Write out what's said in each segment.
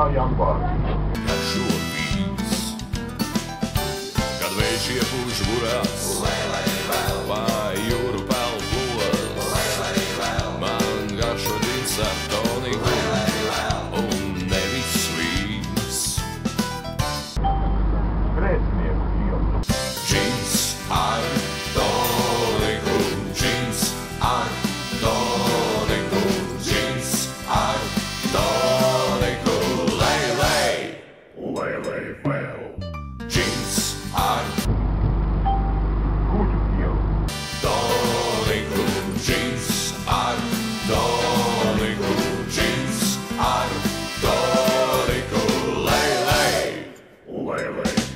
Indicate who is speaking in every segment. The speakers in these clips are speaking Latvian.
Speaker 1: janvāra.
Speaker 2: Garšo vīns, kad vējš iepūš burās, vai jūru peld plos. Man garšo džins ar toniku un nevis vīns.
Speaker 1: Grēcinieku iela.
Speaker 2: Džins ar toniku, džins ar toniku, džins ar toniku. Lej, lej, vēl. Džins ar
Speaker 1: Kuģu iela.
Speaker 2: toniku, džins ar toniku, džins ar toniku. Lej, lej,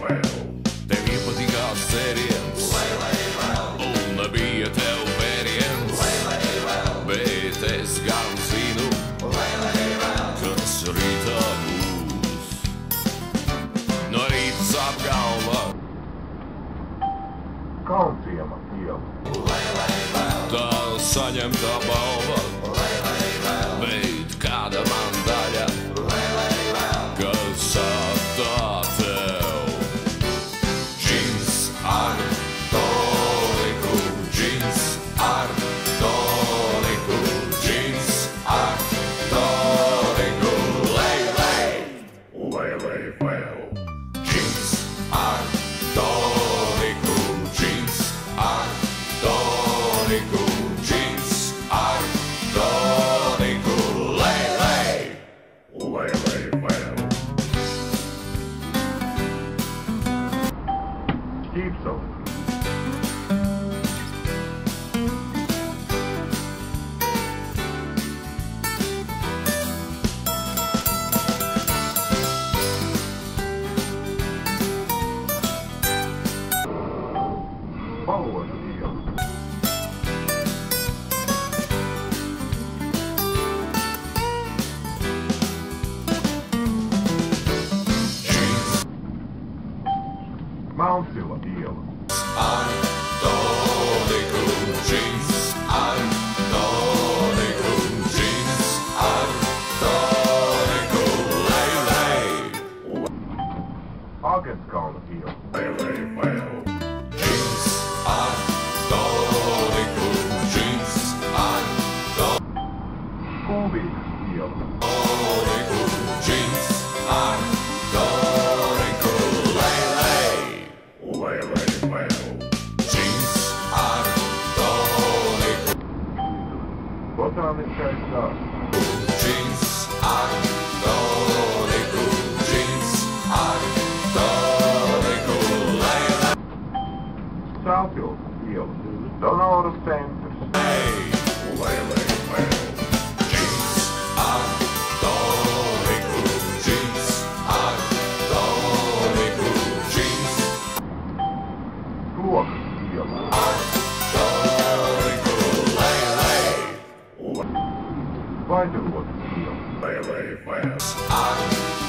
Speaker 2: vēl. Tev iepatikās dzēriens, un nebija tev vēriens, bet es gan zinu, kas rītā būs. No rīta sāp galva,
Speaker 1: Kalnciema iela.
Speaker 2: tā saņemtā balva, bet kāda man daļa, kas atdā tev. Džins ar toniku, džins ar toniku, džins ar toniku. Lej, lej, vēl. Džins ar toniku, džins ar toniku, džins ar toniku. Lej, lej, vēl.
Speaker 1: Šķīpsala. Baložu iela.
Speaker 2: Džins
Speaker 1: Melnsila iela.
Speaker 2: ar toniku, džins ar toniku, džins ar toniku. Lej, lej,
Speaker 1: Agenskalna iela.
Speaker 2: džins ar toniku, džins ar
Speaker 1: Kulvīgas iela.
Speaker 2: toniku, džins ar toniku. Lej, lej, džins ar toniku,
Speaker 1: Botāniskais dārzs.
Speaker 2: džins ar toniku, džins ar toniku. Lej,
Speaker 1: Sāpils iela. Donoras centrs.
Speaker 2: lej, džins ar toniku, džins ar toniku, džins
Speaker 1: Slogas iela.
Speaker 2: ar toniku. Lej, lej,
Speaker 1: Vaidelotas iela.
Speaker 2: ar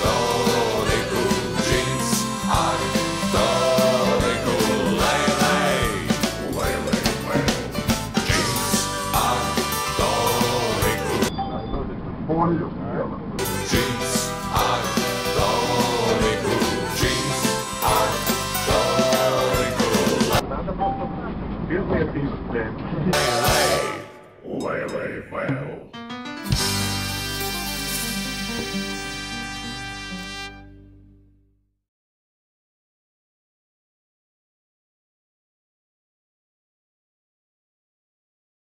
Speaker 2: toniku, džins ar toniku. Lej, lej, džins ar toniku,
Speaker 1: Poļu iela.
Speaker 2: džins ar toniku, džins ar toniku.
Speaker 1: Tirzniecības centrs.
Speaker 2: Lej, lej,